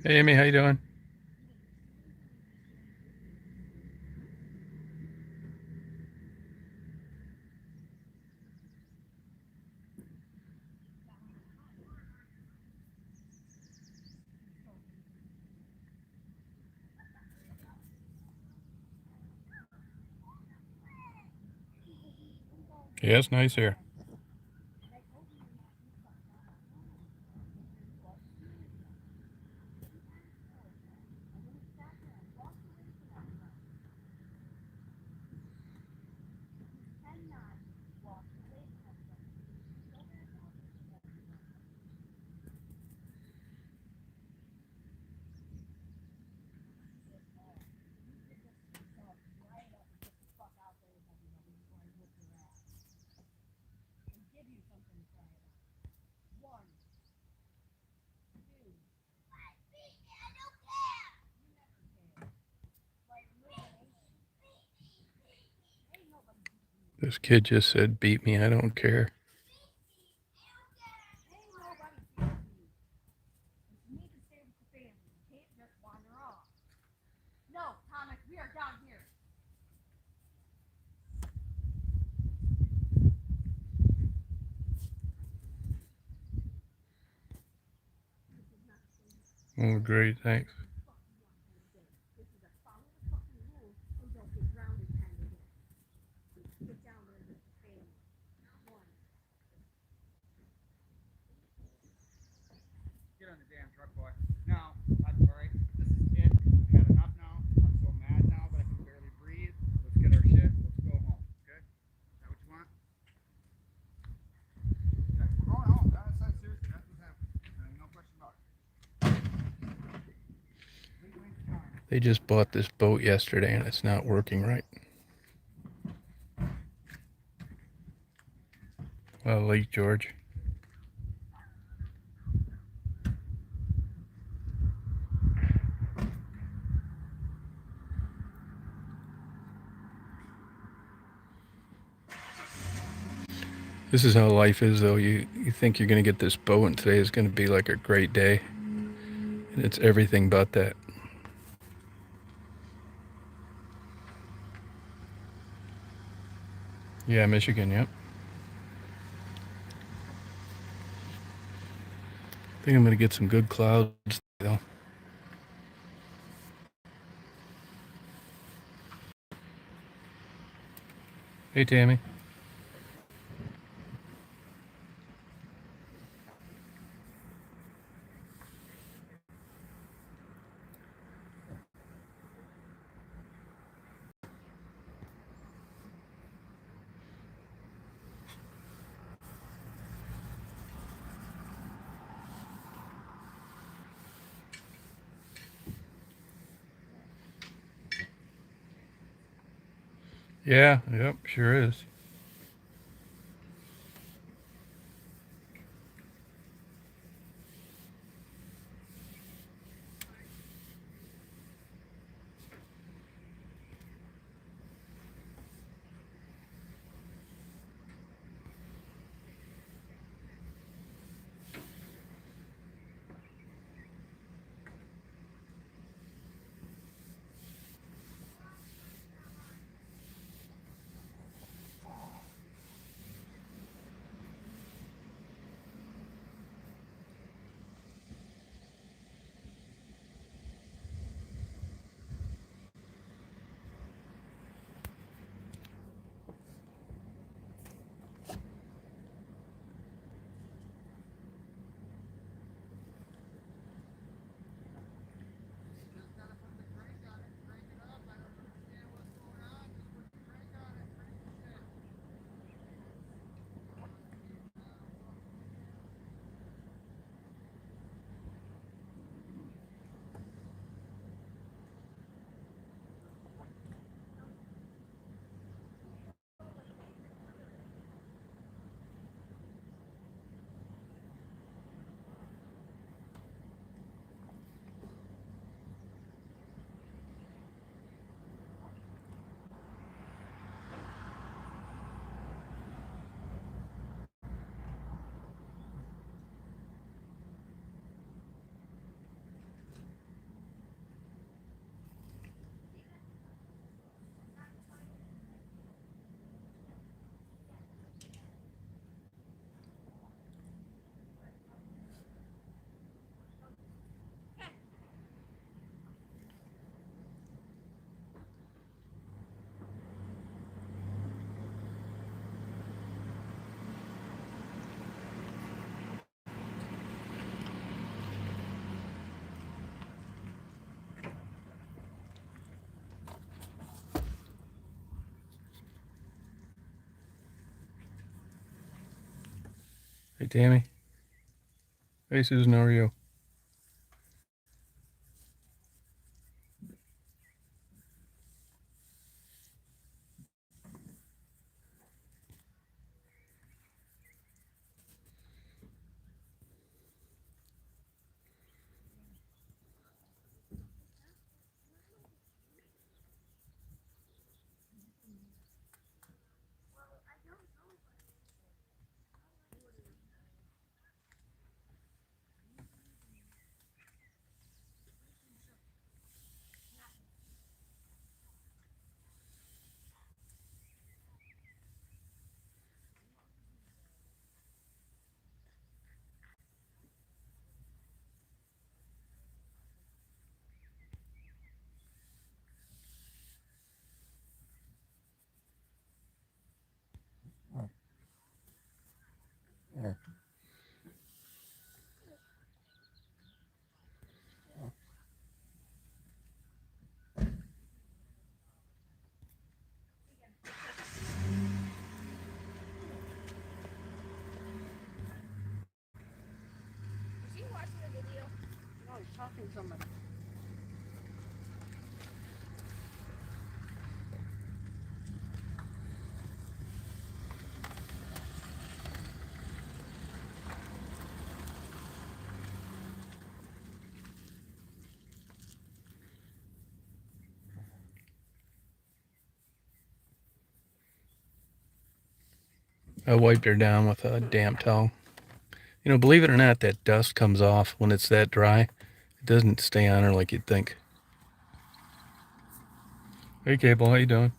Hey Amy, how you doing? Yeah, it's nice here. This kid just said, "Beat me, I don't care." Oh, great, thanks. Get on the damn truck, boy. No, that's all right. This is it. We had enough now. I'm so mad now that I can barely breathe. Let's get our shit. Let's go home. Okay? Is that what you want? Okay, we're going home. That's seriously. That's what's happening. No question about it. They just bought this boat yesterday and it's not working right. Lake George. This is how life is, though. You think you're going to get this boat, and today is going to be like a great day. And it's everything but that. Yeah, Michigan, yep. I think I'm going to get some good clouds, though. Hey, Tammy. Yeah, yep, sure is. Hey, Tammy. Hey, Susan, how are you? Is he watching the video? No, he's talking to somebody. I wiped her down with a damp towel. You know, believe it or not, that dust comes off when it's that dry. It doesn't stay on her like you'd think. Hey, Cable, how you doing?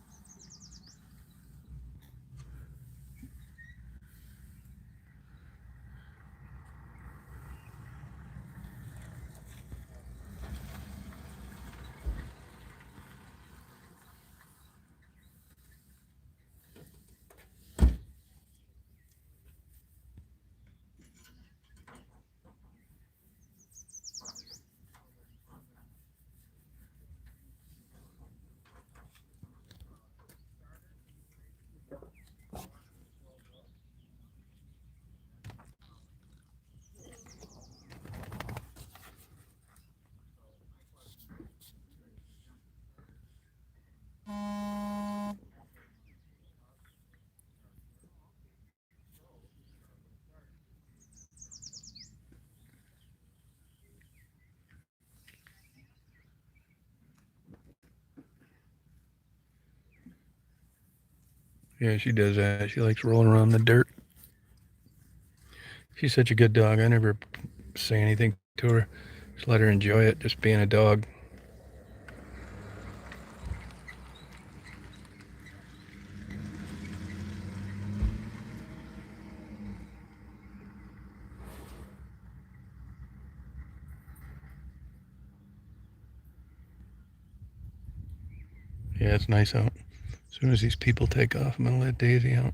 Yeah, she does that. She likes rolling around in the dirt. She's such a good dog. I never say anything to her. Just let her enjoy it, just being a dog. Yeah, it's nice out. As soon as these people take off, I'm gonna let Daisy out.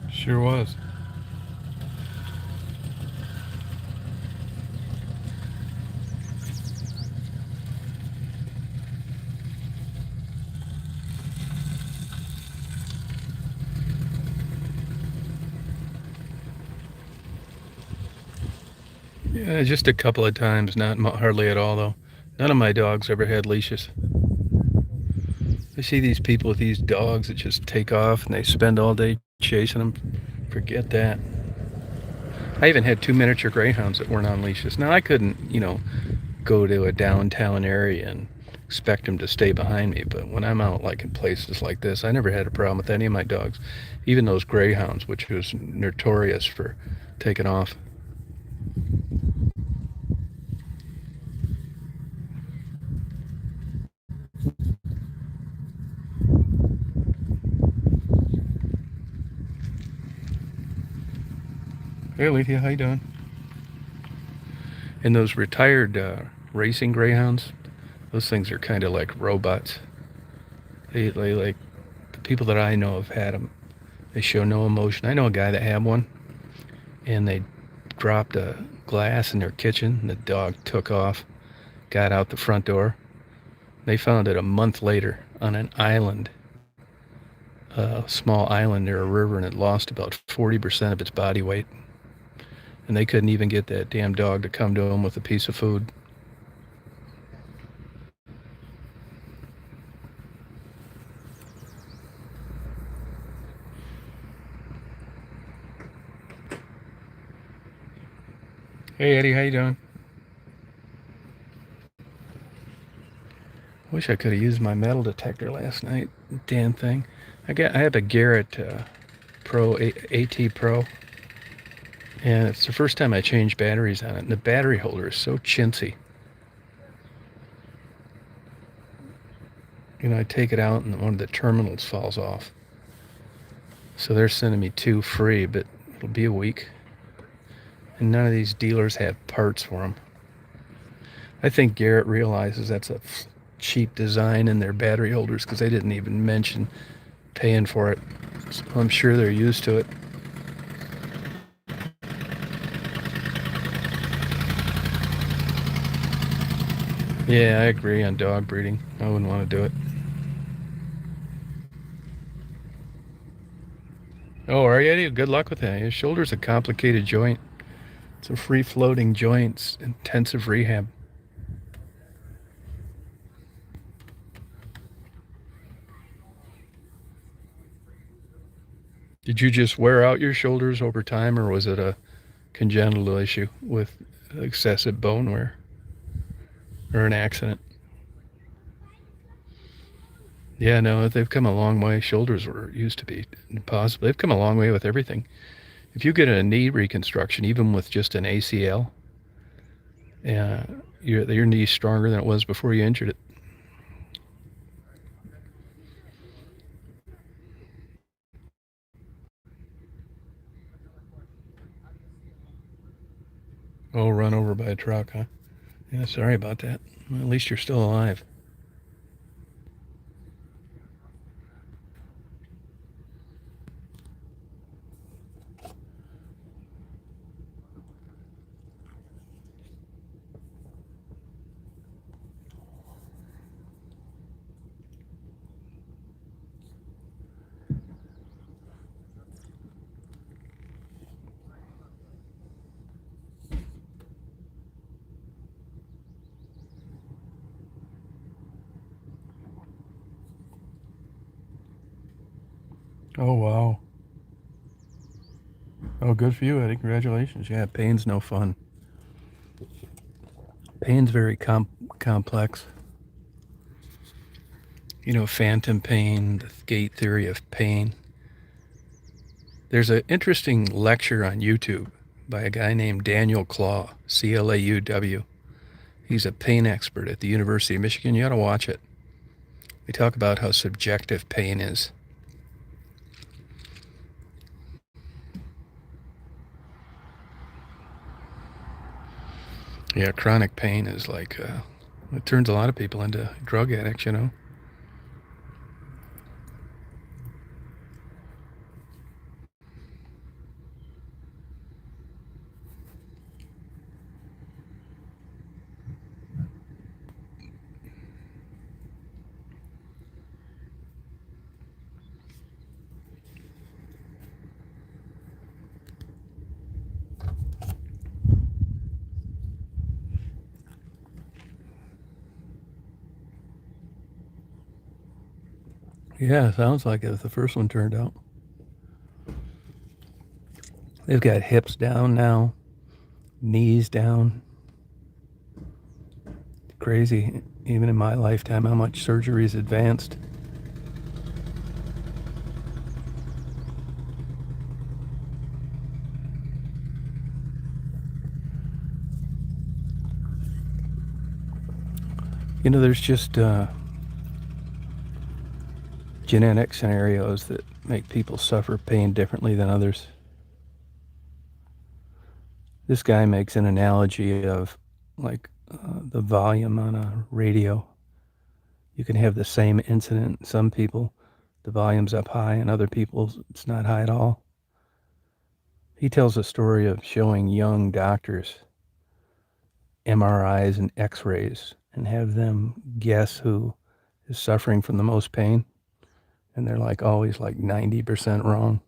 Sure was. Yeah, just a couple of times, not hardly at all though. None of my dogs ever had leashes. I see these people with these dogs that just take off and they spend all day chasing them. Forget that. I even had two miniature greyhounds that weren't on leashes. Now I couldn't, go to a downtown area and expect them to stay behind me, but when I'm out like in places like this, I never had a problem with any of my dogs, even those greyhounds, which was notorious for taking off. Hey, Alethea, how you doing? And those retired racing greyhounds, those things are kind of like robots. They like the people that I know have had them. They show no emotion. I know a guy that had one, and they dropped a glass in their kitchen, and the dog took off, got out the front door. They found it a month later on an island, a small island near a river, and it lost about 40% of its body weight. And they couldn't even get that damn dog to come to them with a piece of food. Hey Eddie, how you doing? Wish I could have used my metal detector last night. Damn thing. I have a Garrett Pro AT Pro, and it's the first time I changed batteries on it. And the battery holder is so chintzy. You know, I take it out and one of the terminals falls off. So they're sending me 2 free, but it'll be a week. And none of these dealers have parts for them. I think Garrett realizes that's a cheap design in their battery holders because they didn't even mention paying for it. So I'm sure they're used to it. Yeah, I agree on dog breeding. I wouldn't want to do it. Oh, are you, Eddie? Good luck with that. Your shoulder's a complicated joint. It's a free-floating joint. It's intensive rehab. Did you just wear out your shoulders over time, or was it a congenital issue with excessive bone wear or an accident? Yeah, no, they've come a long way. Shoulders were used to be impossible. They've come a long way with everything. If you get a knee reconstruction, even with just an ACL, uh, your knee's stronger than it was before you injured it. Oh, run over by a truck, huh? Yeah, sorry about that. Well, at least you're still alive. Oh, wow. Oh, good for you, Eddie. Congratulations. Yeah, pain's no fun. Pain's very complex. You know, phantom pain, the gate theory of pain. There's an interesting lecture on YouTube by a guy named Daniel Claw, Clauw. He's a pain expert at the University of Michigan. You ought to watch it. They talk about how subjective pain is. Yeah, chronic pain is like, it turns a lot of people into drug addicts, you know? Yeah, sounds like it. The first one turned out. They've got hips down now, knees down. Crazy, even in my lifetime, how much surgery is advanced. You know, there's just genetic scenarios that make people suffer pain differently than others. This guy makes an analogy of like the volume on a radio. You can have the same incident. Some people, the volume's up high, and other people, it's not high at all. He tells a story of showing young doctors MRIs and X-rays and have them guess who is suffering from the most pain. And they're like always like 90% wrong.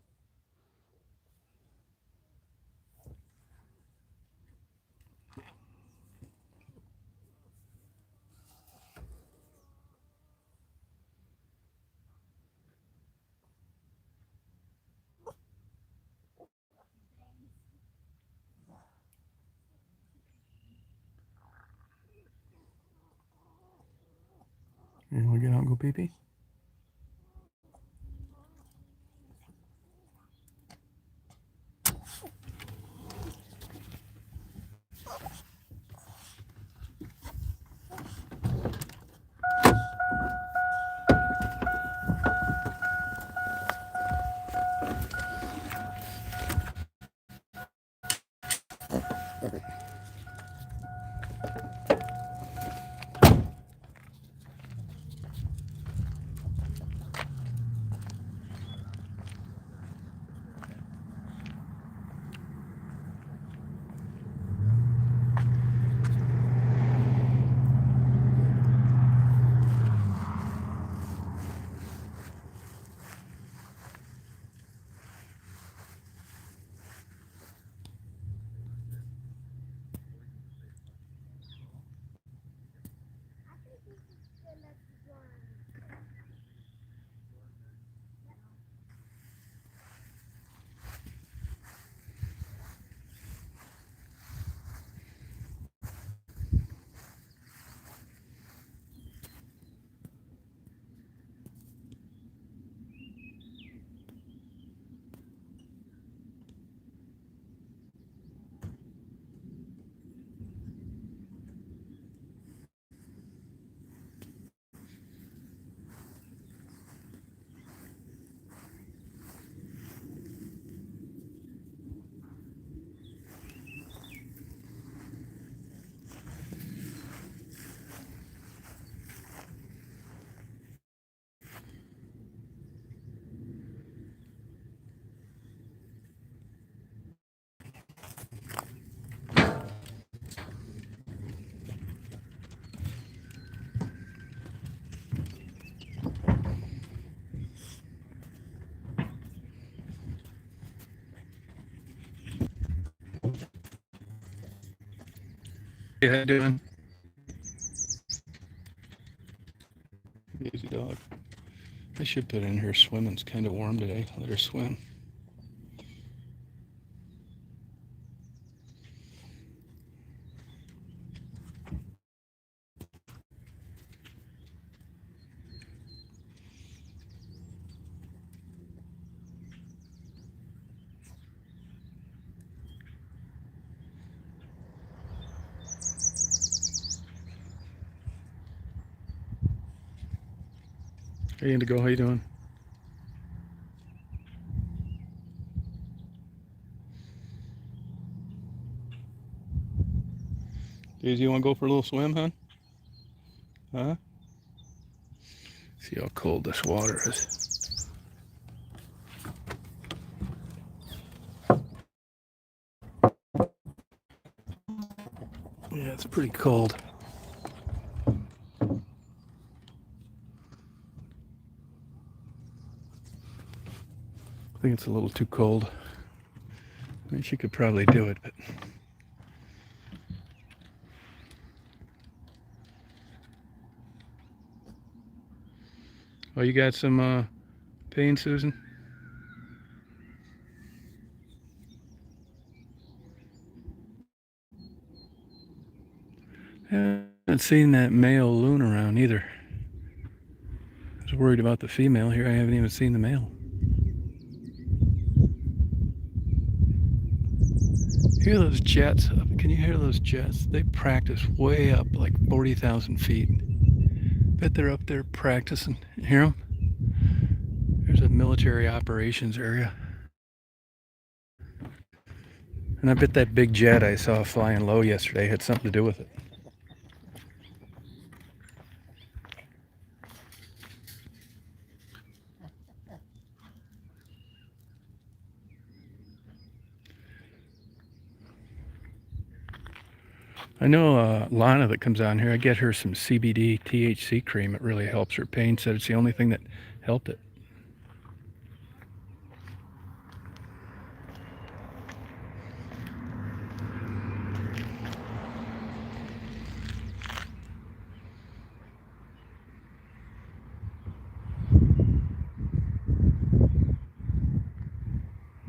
You want to get out and go pee-pee? Hey, how you doing? Easy dog. I should put in her swimming. It's kind of warm today. Let her swim. Hey, Indigo, how you doing? Daisy, you want to go for a little swim, hon? Huh? See how cold this water is. Yeah, it's pretty cold. I think it's a little too cold. I mean, she could probably do it, but... Oh, you got some pain, Susan? I haven't seen that male loon around either. I was worried about the female. Here I haven't even seen the male. Hear those jets? Can you hear those jets? They practice way up, like 40,000 feet. Bet they're up there practicing. Hear them? There's a military operations area. And I bet that big jet I saw flying low yesterday had something to do with it. I know Lana that comes on here. I get her some CBD THC cream. It really helps her pain. Said it's the only thing that helped it.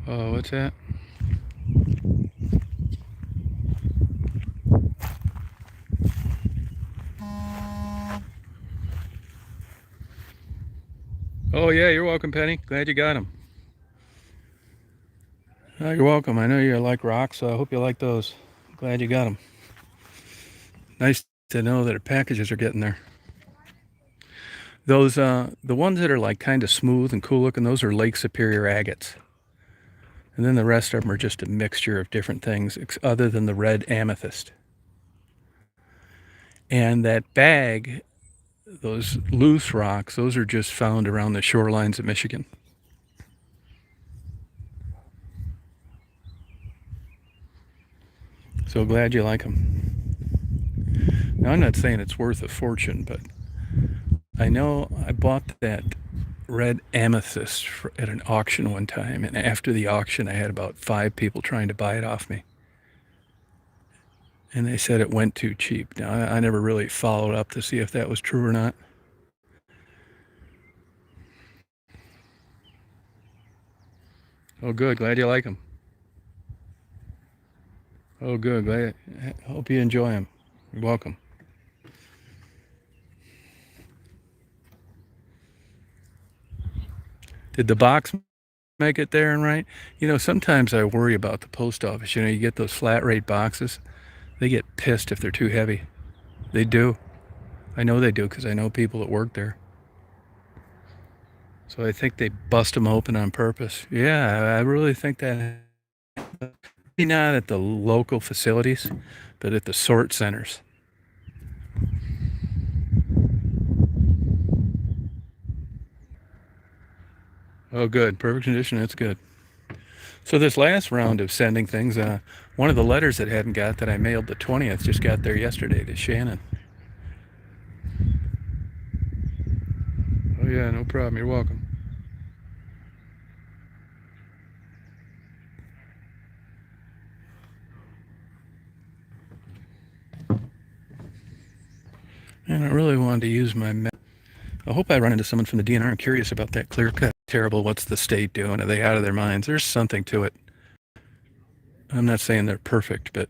Oh, what's that? Oh, yeah, you're welcome, Penny. Glad you got them. Oh, you're welcome. I know you like rocks, so I hope you like those. Glad you got them. Nice to know that our packages are getting there. Those, the ones that are like kind of smooth and cool looking, those are Lake Superior agates. And then the rest of them are just a mixture of different things other than the red amethyst. And that bag, those loose rocks, those are just found around the shorelines of Michigan. So glad you like them. Now, I'm not saying it's worth a fortune, but I know I bought that red amethyst at an auction one time, and after the auction, I had about 5 people trying to buy it off me. And they said it went too cheap. Now, I never really followed up to see if that was true or not. Oh, good. Glad you like them. Oh, good. Glad. Hope you enjoy them. You're welcome. Did the box make it there and right? You know, sometimes I worry about the post office. You know, you get those flat rate boxes. They get pissed if they're too heavy. They do. I know they do because I know people that work there. So I think they bust them open on purpose. Yeah, I really think that. Maybe not at the local facilities, but at the sort centers. Oh, good. Perfect condition. That's good. So this last round of sending things, one of the letters that hadn't got that I mailed the 20th just got there yesterday to Shannon. Oh yeah, no problem. You're welcome. And I really wanted to use my. I hope I run into someone from the DNR. I'm curious about that clear cut. Terrible. What's the state doing? Are they out of their minds? There's something to it. I'm not saying they're perfect, but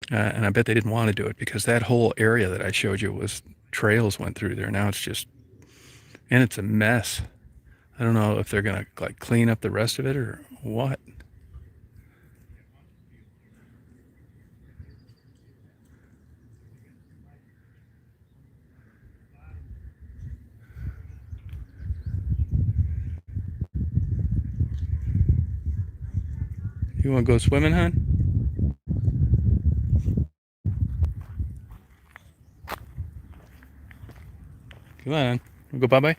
and I bet they didn't want to do it because that whole area that I showed you was trails went through there. Now it's just, and it's a mess. I don't know if they're gonna like clean up the rest of it or what. You want to go swimming, hon? Come on. We'll go bye-bye.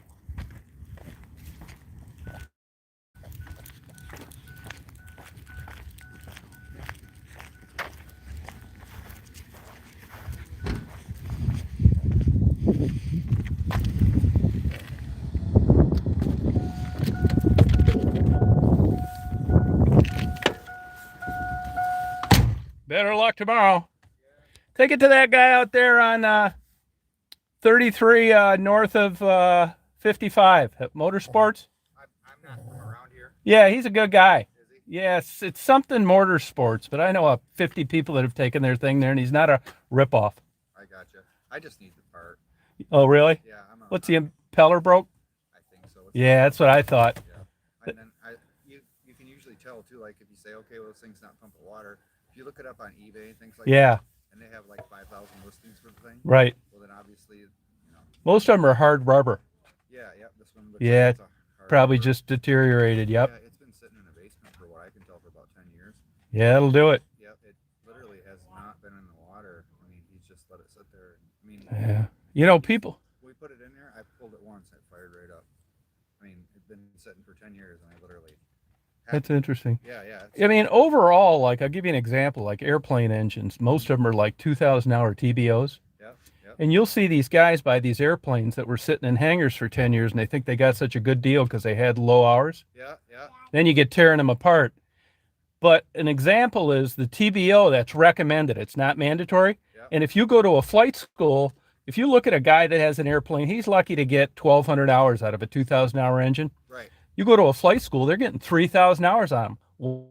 Better luck tomorrow. Take it to that guy out there on 33 north of 55 at Motorsports. I'm not from around here. Yeah, he's a good guy. Is he? Yes, it's something Motorsports, but I know 50 people that have taken their thing there, and he's not a ripoff. I gotcha. I just need the part. Oh, really? Yeah. What's the impeller broke? I think so. Yeah, that's what I thought. Yeah. And then you can usually tell too, like if you say, okay, well, this thing's not pumping water. If you look it up on eBay and things like Yeah, that, and they have like 5,000 listings for the thing, right. well then obviously, you know, Most of them are hard rubber. yeah, this one looks Yeah, like it's a hard probably rubber. just deteriorated. Yep. Yeah, it's been sitting in a basement for what I can tell for about 10 years. Yeah, that'll do it. Yep, it literally has not been in the water. I mean, he's just let it sit there. I mean, Yeah. You know, people. we put it in there. I pulled it once, and it fired right up. I mean, it'd been sitting for 10 years, and I literally That's interesting. Yeah, yeah. I mean, overall, like I'll give you an example, like airplane engines, most of them are like 2,000 hour TBOs. Yep, yep. And you'll see these guys buy these airplanes that were sitting in hangars for 10 years and they think they got such a good deal because they had low hours. Yeah, yeah. Then you get tearing them apart. But an example is the TBO that's recommended. It's not mandatory. Yep. And if you go to a flight school, if you look at a guy that has an airplane, he's lucky to get 1,200 hours out of a 2,000 hour engine. Right. You go to a flight school, they're getting 3,000 hours on them.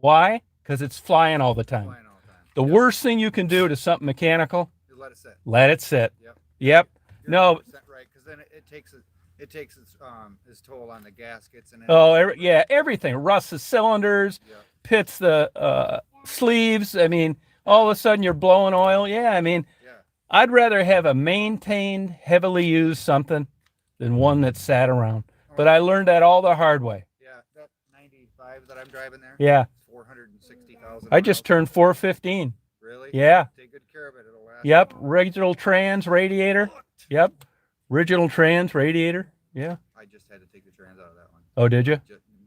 Why? Because it's flying all the time. Flying all the time. The worst thing you can do to something mechanical, You let it sit. let it sit. Yep. Yep. You're No. 100% right, because then it takes its toll on the gaskets and Yeah, everything. Rusts the cylinders, Yep. pits the sleeves. I mean, all of a sudden you're blowing oil. Yeah, I mean, Yeah. I'd rather have a maintained, heavily used something than one that sat around. But I learned that all the hard way. Yeah, that 95 that I'm driving there. Yeah. 460,000. I just turned 415. Really? Yeah. Take good care of it. It'll last. Yep. Original trans radiator. Yep. Original trans radiator. Yeah. I just had to take the trans out of that one. Oh, did you?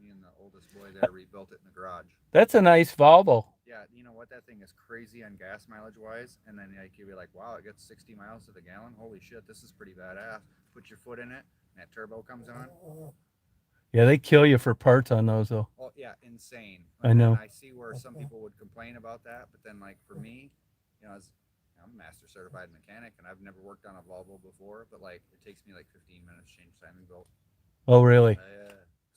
Me and the oldest boy there rebuilt it in the garage. That's a nice Volvo. Yeah, you know what? That thing is crazy on gas mileage wise. And then like you'll be like, wow, it gets 60 miles to the gallon. Holy shit, this is pretty badass. Put your foot in it, and that turbo comes on. Yeah, they kill you for parts on those though. Oh yeah, insane. I know. I see where some people would complain about that, but then like for me, I'm a master certified mechanic, and I've never worked on a Volvo before, but like it takes me like 15 minutes to change timing belt. Oh, really?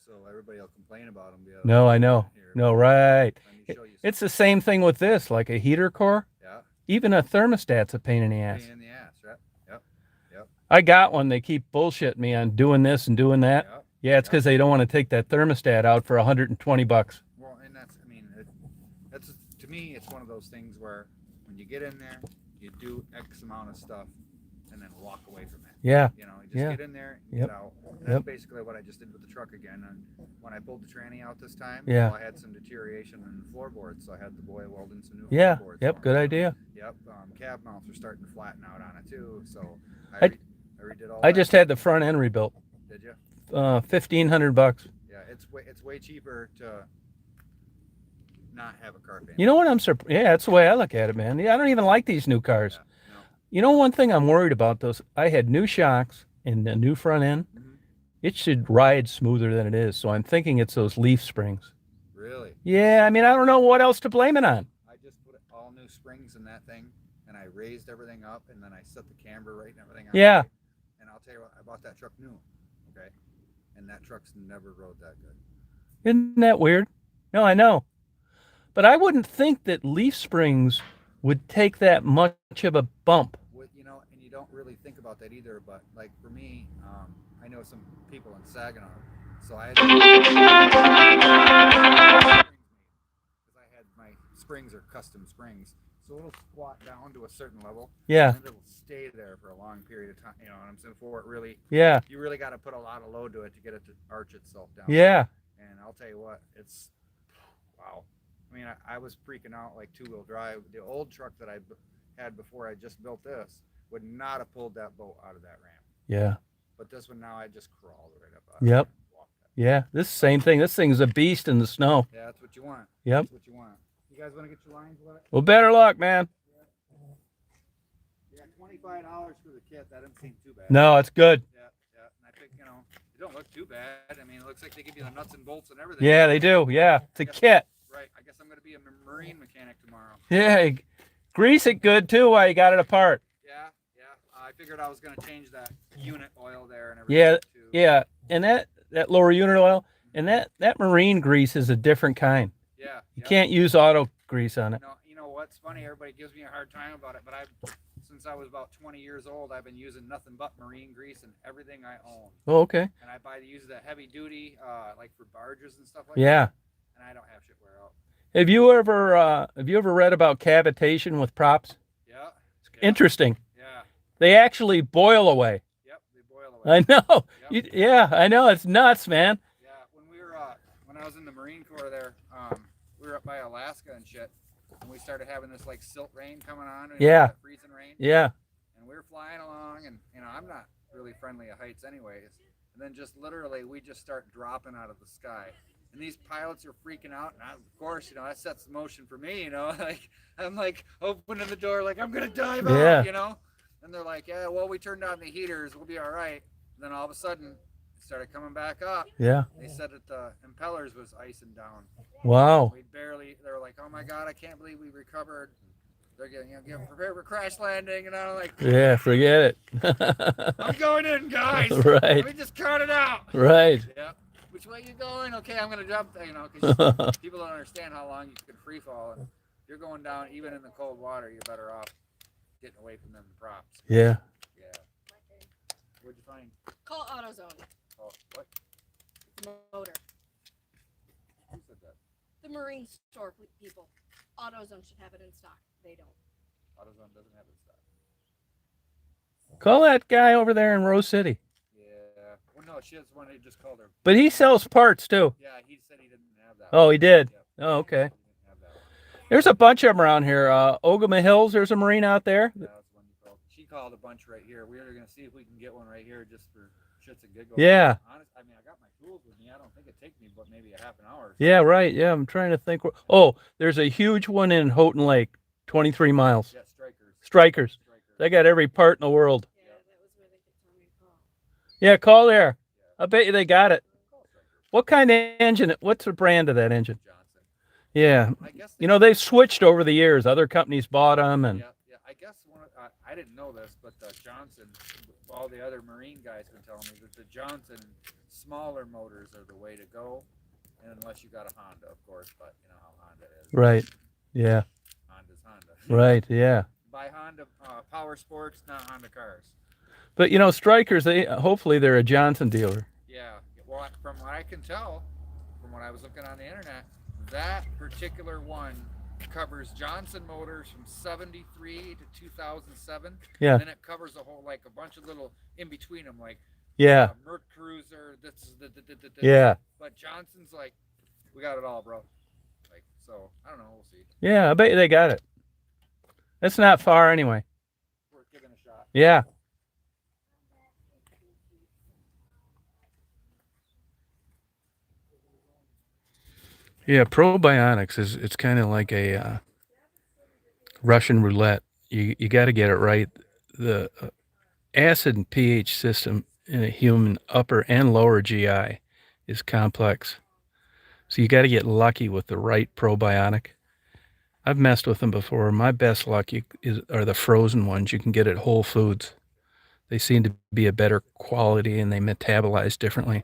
So everybody will complain about them. No, I know. No, right. Let me show you It's the same thing with this, like a heater core. Yeah. Even a thermostat's a pain in the ass. Pain in the ass, right? Yep. Yep. I got one. They keep bullshitting me on doing this and doing that. Yep. Yeah, it's because they don't want to take that thermostat out for $120. Well, and that's to me, it's one of those things where when you get in there, you do X amount of stuff, and then walk away from it. Yeah. You just get in there and get out. And that's basically what I just did with the truck again. And when I pulled the tranny out this time, I had some deterioration in the floorboards, so I had the boy weld in some new floorboards. Yep. Good idea. Yep. Cab mounts are starting to flatten out on it too, so I redid all. I just had the front end rebuilt. Did you? $1,500. Yeah, it's way cheaper to not have a car payment. You know what I'm surprised? Yeah, that's the way I look at it, man. Yeah, I don't even like these new cars. Yeah, no. You know, one thing I'm worried about those. I had new shocks and a new front end. Mm-hmm. It should ride smoother than it is. So I'm thinking it's those leaf springs. Really? Yeah, I mean, I don't know what else to blame it on. I just put all new springs in that thing, and I raised everything up, and then I set the camber right and everything. Yeah. Right. And I'll tell you what, I bought that truck new, okay? And that truck's never rode that good. Isn't that weird? No, I know. But I wouldn't think that leaf springs would take that much of a bump. And you don't really think about that either, but like for me, I know some people in Saginaw, so I had because I had my springs are custom springs, so it'll squat down to a certain level. Yeah. And it'll stay there for a long period of time. You know what I'm saying? For it really. Yeah. You really got to put a lot of load to it to get it to arch itself down. Yeah. And I'll tell you what, it's wow. I mean, I was freaking out like two-wheel drive. The old truck that I had before I just built this would not have pulled that boat out of that ramp. Yeah. But this one now I just crawled right up out Yep. of it. Yeah. This same thing. This thing's a beast in the snow. Yeah, that's what you want. Yep. That's what you want. You guys want to get your lines wet? Well, better luck, man. Yeah, $25 for the kit. That doesn't seem too bad. No, it's good. Yeah. And I think, it don't look too bad. I mean, it looks like they give you the nuts and bolts and everything. Yeah, they do. Yeah. It's a kit. Right. I guess I'm going to be a marine mechanic tomorrow. Yeah. Grease it good too while you got it apart. Yeah. I figured I was going to change that unit oil there and everything. Yeah. Too. Yeah. And that lower unit oil and that marine grease is a different kind. Yeah. You can't use auto grease on it. You know what's funny? Everybody gives me a hard time about it, but since I was about 20 years old, I've been using nothing but marine grease in everything I own. Oh, okay. And I use that heavy duty, like for barges and stuff like Yeah. that. And I don't have shit wear out. Have you ever read about cavitation with props? Yeah. Interesting. Yeah. They actually boil away. Yep, they boil away. I know. Yep. Yeah, I know. It's nuts, man. Yeah, when I was in the Marine Corps there, we were up by Alaska and shit, and we started having this like silt rain coming on. And Yeah. Freezing rain. Yeah. And we were flying along, and I'm not really friendly at heights anyways. And then just literally, we just start dropping out of the sky. And these pilots are freaking out, and I, of course, you know, that sets the motion for me. You know, like I'm like opening the door, like I'm gonna dive Yeah. out. You know, and they're like, yeah, well, we turned on the heaters, we'll be all right. And then all of a sudden, it started coming back up. Yeah. They said that the impellers was icing down. Wow. We barely. They were like, oh my god, I can't believe we recovered. They're getting, you know, getting prepared for crash landing, and I'm like, Yeah, forget I'm it. going in, guys. Right. Let me just count it out. Right. Yeah. Which way you going? Okay, I'm gonna jump. You know, because people don't understand how long you can free fall, and if you're going down even in the cold water, you're better off getting away from them props. Yeah. Yeah. What'd you find? Call AutoZone. Oh, what? The motor. Who said that? The marine store people. AutoZone should have it in stock. They don't. AutoZone doesn't have it stock. Call that guy over there in Rose City. Yeah. Well, no, she has one. He just called her. But he sells parts too. Yeah, he said he didn't have that. Oh, he did. Yep. Oh, okay. He didn't have that one. There's a bunch of them around here. Ogama Hills, there's a marine out there. Yeah, that's the one you called. She called a bunch right here. We were gonna see if we can get one right here just for shits and giggles. Yeah. Honest, I mean, I got my tools with me. I don't think it'd take me but maybe a half an hour. Yeah, right. Yeah, I'm trying to think. Oh, there's a huge one in Houghton Lake, 23 miles. Yeah, strikers. Strikers. They got every part in the world. Yeah, that was where they kept telling me to call. Yeah, call there. I bet you they got it. Call strikers. What kind of engine? What's the brand of that engine? Johnson. Yeah. I guess. You know, they've switched over the years. Other companies bought them, and Yeah, yeah. I guess I didn't know this, but Johnson, all the other Marine guys been telling me that the Johnson smaller motors are the way to go, and unless you got a Honda, of course. But you know how Honda is. right. Yeah. Honda's Honda. Right. Yeah. Buy Honda Power Sports, not Honda cars. But you know, Strikers, they hopefully they're a Johnson dealer. Yeah. Well, from what I can tell, from what I was looking on the internet, that particular one covers Johnson motors from 73 to 2007. Yeah. And it covers a whole, like a bunch of little in between them, like Yeah. Merc Cruiser. This is the. Yeah. But Johnson's like, we got it all, bro. Like, so I don't know. We'll see. Yeah. I bet you they got it. It's not far anyway. We're giving a shot. Yeah. Yeah, probiotics is it's kind of like a Russian roulette. You got to get it right. The acid and pH system in a human upper and lower GI is complex. So you got to get lucky with the right probiotic. I've messed with them before. My best luck are the frozen ones you can get at Whole Foods. They seem to be a better quality and they metabolize differently.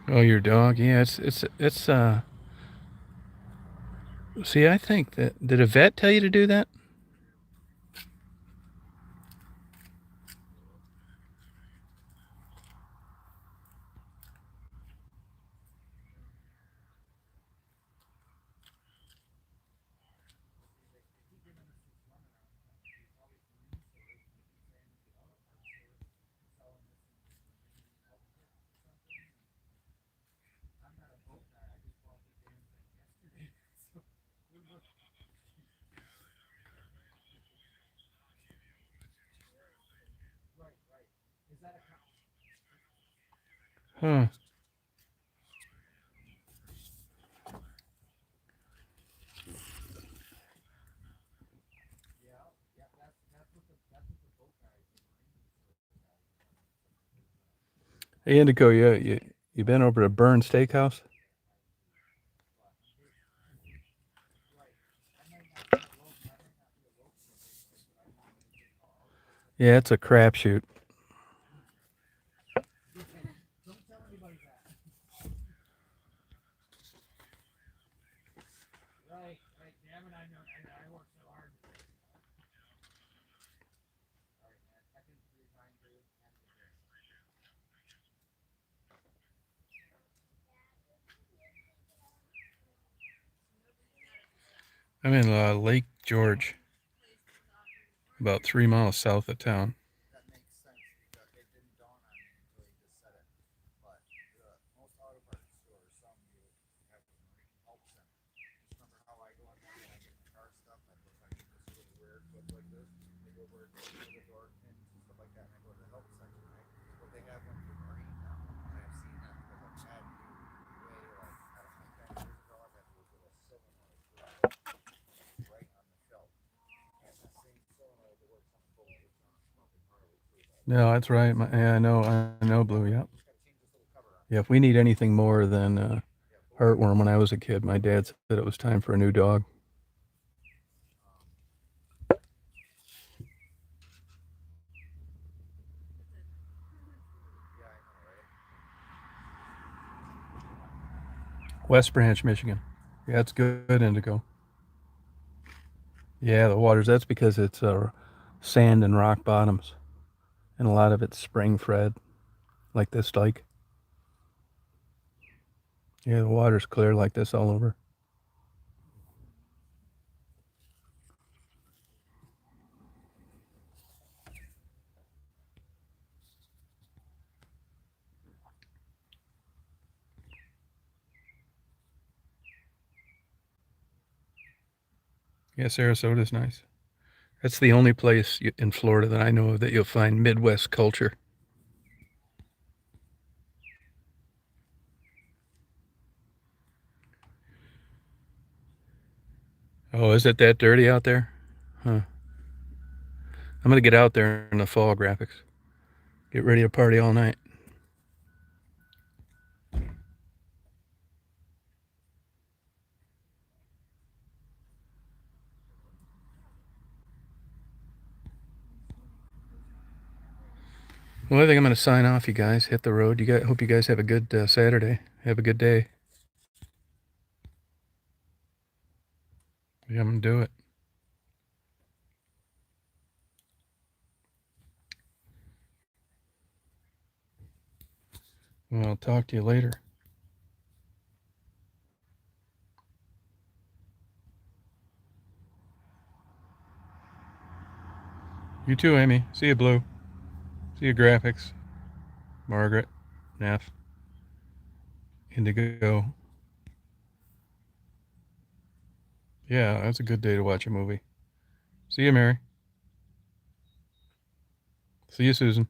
Oh, your dog? Yeah, it's see, I think that did a vet tell you to do that? Huh. Hey, Indigo, you been over to Burn Steakhouse? Yeah, it's a crapshoot. Don't tell anybody that. Right, damn it, I know, I worked so hard. All right, man, second 3 times. I'm in Lake George, about 3 miles south of town. That makes sense because it didn't dawn on me until you just said it. But most auto parts stores, some you have a marine help center. Just remember how I go in there and I get my car stuff. I put my this little weird clip like this. I go where the door pins and stuff like that, and I go to the help section, right? But they have one for marine now, and I've seen that because I've had to way like I don't know 10 years ago. I've had those little solenoids right on the shelf, and that same solenoid that works on the boat works on a smoking Harley too. No, that's right. Yeah, I know, Blue. Yeah. Yeah, if we need anything more than heartworm when I was a kid, my dad said it was time for a new dog. West Branch, Michigan. Yeah, it's good indigo. Yeah, the waters. That's because it's sand and rock bottoms, and a lot of it's spring fed, like this dike. Yeah, the water's clear like this all over. Yeah, Sarasota's nice. That's the only place in Florida that I know of that you'll find Midwest culture. Oh, is it that dirty out there? Huh. I'm going to get out there in the fall, graphics. Get ready to party all night. Well, I think I'm going to sign off, you guys. Hit the road. You guys, hope you guys have a good Saturday. Have a good day. Yeah, I'm going to do it. Well, I'll talk to you later. You too, Amy. See you, Blue. See you, graphics. Margaret. Neff. Indigo. Yeah, that's a good day to watch a movie. See you, Mary. See you, Susan.